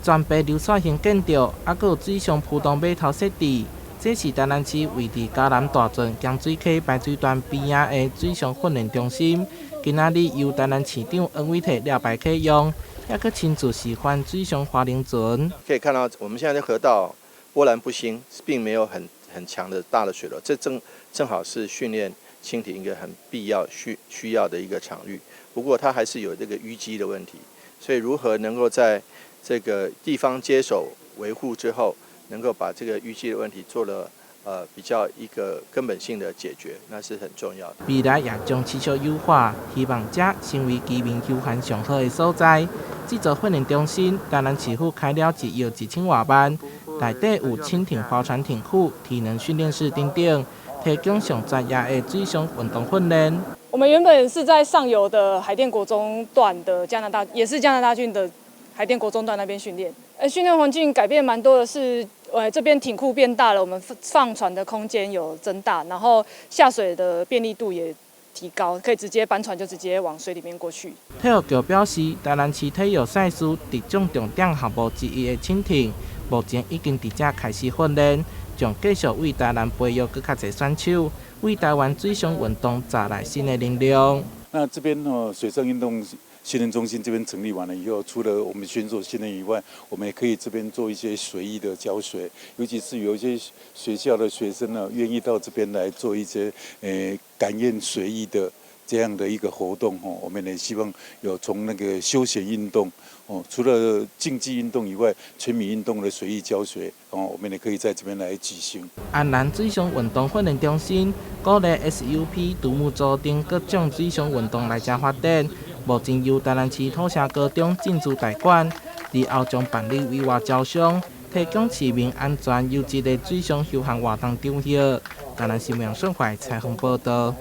全白流线型建筑，还佫有水上浮动码头设置。这是台南市位伫嘉南大圳江水溪排水段边仔的水上训练中心。今仔日由台南市长王伟摕了牌启用，还佫亲自示范水上滑轮船。可以看到，我们现在的河道波澜不兴，并没有很强的大的水流，这正好是训练蜻蜓一个很必要需要的一个场域。不过它还是有这个淤积的问题，所以如何能够在这个地方接手维护之后，能够把这个淤积的问题做了比较一个根本性的解决，那是很重要的。未来也将持续优化，希望这成为居民休闲上好的所在。这座训练中心，台南市府开了1亿1000多万，内底有蜻蜓划船艇库、体能训练室等等，提供上专业的水上运动训练。我们原本是在上游的海淀国中段的也是加拿大郡的海淀国中段那边训练。训练环境改变蛮多的是，这边艇库变大了，我们放船的空间有增大，然后下水的便利度也提高，可以直接搬船就直接往水里面过去。体育局表示，台南市体育赛事特种重点项目之一的蜻蜓，目前已经伫这开始训练，将继续为台南培育更较侪选手，为台湾水上运动带来新的能量。那这边水上运动训练中心这边成立完了以后，除了我们选手训练以外，我们也可以这边做一些水艺的教学，尤其是有一些学校的学生呢，愿意到这边来做一些感验水艺的这样的一个活动哦。我们也希望有从那个休闲运动哦，除了竞技运动以外，全民运动的水艺教学哦，我们也可以在这边来举行。安南水上运动训练中心鼓励 SUP、独木舟等各种水上运动来加发展。目前由台南市土城高中进驻代管，日后将办理委外招商，提供市民安全优质的水上休闲活动场域。台南新闻杨顺怀采访报道。